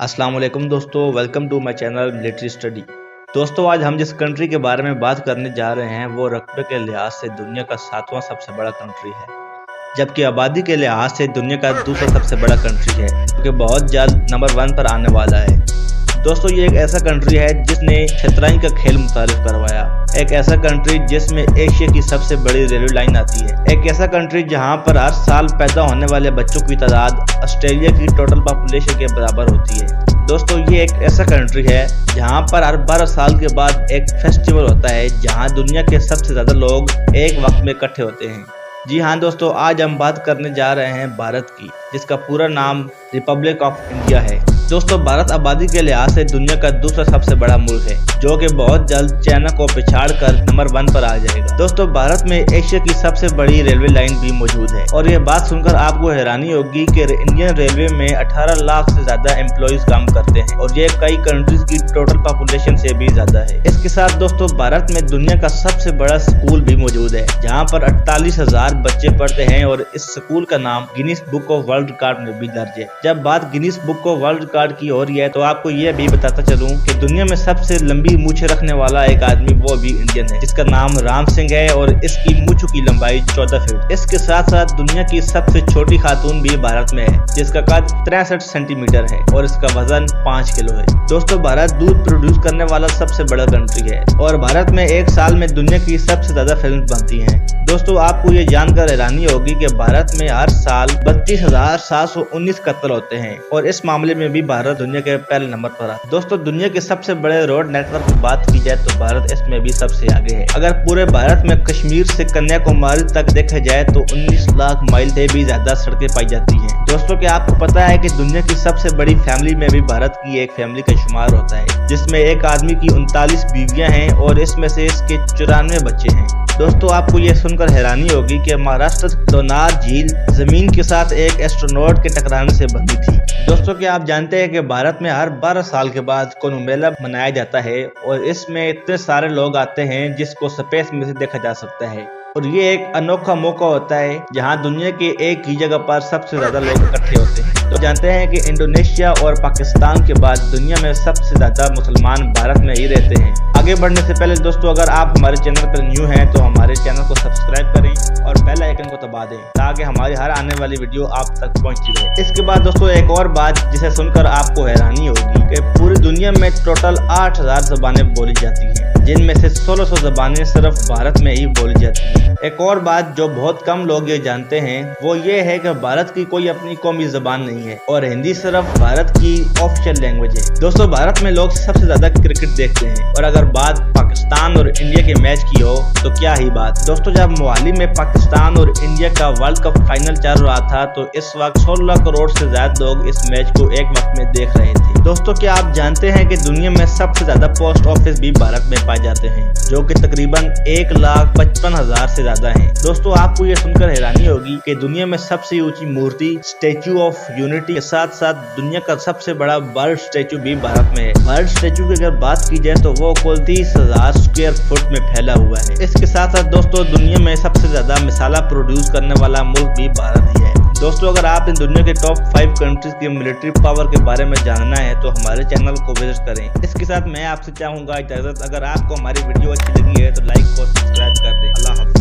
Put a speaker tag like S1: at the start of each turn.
S1: अस्सलाम वालेकुम दोस्तों, welcome to my channel military study. दोस्तों, आज हम जिस कंट्री के बारे में बात करने जा रहे हैं वो रकबे के लिहाज से दुनिया का 7वां सबसे बड़ा कंट्री है, जबकि आबादी के लिहाज से दुनिया का दूसरा सबसे बड़ा कंट्री है, जो कि बहुत जल्द नंबर 1 पर आने वाला है। दोस्तों, ये एक ऐसा कंट्री है जिसने शतरंज का खेल मुतारिफ करवाया, एक ऐसा कंट्री जिसमें एशिया की सबसे बड़ी रेलवे लाइन आती है, एक ऐसा कंट्री जहां पर हर साल पैदा होने वाले बच्चों की तादाद ऑस्ट्रेलिया की टोटल पॉपुलेशन के बराबर होती है। दोस्तों, ये एक ऐसा कंट्री है जहां पर हर 12 साल के बाद एक फेस्टिवल होता है जहां दुनिया के सबसे ज्यादा लोग एक वक्त में इकट्ठे होते हैं। जी हाँ दोस्तों, आज हम बात करने जा रहे हैं भारत की, जिसका पूरा नाम रिपब्लिक ऑफ इंडिया है। दोस्तों, भारत आबादी के लिहाज से दुनिया का दूसरा सबसे बड़ा मुल्क है, जो कि बहुत जल्द चाइना को पिछाड़कर नंबर 1 पर आ जाएगा। दोस्तों, भारत में एशिया की सबसे बड़ी रेलवे लाइन भी मौजूद है, और ये बात सुनकर आपको हैरानी होगी कि इंडियन रेलवे में 18 लाख से ज्यादा एम्प्लॉइज काम करते हैं, और ये कई कंट्रीज की टोटल पॉपुलेशन से भी ज्यादा है। इसके साथ दोस्तों, भारत में दुनिया का सबसे बड़ा स्कूल भी मौजूद है, जहाँ पर 48,000 बच्चे पढ़ते हैं, और इस स्कूल का नाम Guinness book of world record में भी दर्ज है। जब बात Guinness book of world record की हो रही है तो आपको यह भी बताता चलूं कि दुनिया में सबसे लंबी मूछें रखने वाला एक आदमी वो भी इंडियन है, जिसका नाम राम सिंह है, और इसकी मूछों की लंबाई 14 फीट। इसके साथ साथ दुनिया की सबसे छोटी खातून भी भारत में है, जिसका कद 63 सेंटीमीटर है, और इसका वजन 5 किलो है। दोस्तों, भारत दूध प्रोड्यूस करने वाला सबसे बड़ा कंट्री है, और भारत में एक साल में दुनिया की सबसे ज्यादा फिल्म बनती हैं। दोस्तों, आपको ये जानकर हैरानी होगी कि भारत में हर साल 32,719 कत्ल होते हैं, और इस मामले में भी भारत दुनिया के पहले नंबर पर है। दोस्तों, दुनिया के सबसे बड़े रोड नेटवर्क की बात की जाए तो भारत इसमें भी सबसे आगे है। अगर पूरे भारत में कश्मीर से कन्याकुमारी तक देखा जाए तो 19 लाख माइल से भी ज्यादा सड़कें पाई जाती हैं। दोस्तों, क्या आपको पता है कि दुनिया की सबसे बड़ी फैमिली में भी भारत की एक फैमिली का शुमार होता है, जिसमें एक आदमी की 39 बीवियां हैं, और इसमें से इसके 94 बच्चे हैं। दोस्तों, आपको ये सुनकर हैरानी होगी कि महाराष्ट्र दोनार झील जमीन के साथ एक एस्ट्रोनॉट के टकराने से बनी थी। दोस्तों, क्या आप जानते हैं कि भारत में हर 12 साल के बाद कुंभ मेला मनाया जाता है, और इसमें इतने सारे लोग आते हैं जिसको स्पेस में से देखा जा सकता है, और ये एक अनोखा मौका होता है जहां दुनिया के एक ही जगह पर सबसे ज्यादा लोग इकट्ठे होते हैं। तो जानते हैं कि इंडोनेशिया और पाकिस्तान के बाद दुनिया में सबसे ज्यादा मुसलमान भारत में ही रहते हैं। आगे बढ़ने से पहले दोस्तों, अगर आप हमारे चैनल पर न्यू हैं तो हमारे चैनल को सब्सक्राइब करें और बेल आइकन को दबा दें, ताकि हमारी हर आने वाली वीडियो आप तक पहुंचती रहे। इसके बाद दोस्तों, एक और बात जिसे सुनकर आपको हैरानी होगी कि पूरी दुनिया में टोटल 8,000 ज़बानें बोली जाती हैं, जिनमें से 1600 ज़बानें सिर्फ भारत में ही बोली जाती हैं। एक और बात जो बहुत कम लोग ये जानते हैं वो ये है कि भारत की कोई अपनी कौमी ज़बान नहीं है, और हिंदी सिर्फ भारत की ऑफिशियल लैंग्वेज है। दोस्तों, भारत में लोग सबसे ज्यादा क्रिकेट देखते हैं, और अगर बात पाकिस्तान और इंडिया के मैच की हो तो क्या ही बात। दोस्तों, जब मोहाली में पाकिस्तान और इंडिया का वर्ल्ड कप फाइनल चल रहा था तो इस वक्त 16 करोड़ से ज्यादा लोग इस मैच को एक वक्त में देख रहे थे। दोस्तों, क्या आप जानते हैं कि दुनिया में सबसे ज्यादा पोस्ट ऑफिस भी भारत में पाए जाते हैं, जो कि तकरीबन 1,55,000 से ज्यादा हैं। दोस्तों, आपको ये सुनकर हैरानी होगी कि दुनिया में सबसे ऊंची मूर्ति स्टैच्यू ऑफ यूनिटी के साथ साथ दुनिया का सबसे बड़ा बर्ड स्टैच्यू भी भारत में है। बर्ड स्टैच्यू की अगर बात की जाए तो वो कुल 30,000 स्क्वायर फुट में फैला हुआ है। इसके साथ साथ दोस्तों, दुनिया में सबसे ज्यादा मसाला प्रोड्यूस करने वाला मुल्क भी भारत ही है। दोस्तों, अगर आप इन दुनिया के टॉप 5 कंट्रीज की मिलिट्री पावर के बारे में जानना है तो हमारे चैनल को विजिट करें। इसके साथ मैं आपसे चाहूंगा इजाजत। अगर आपको हमारी वीडियो अच्छी लगी है तो लाइक और सब्सक्राइब कर दें। अल्लाह हाफ़िज़।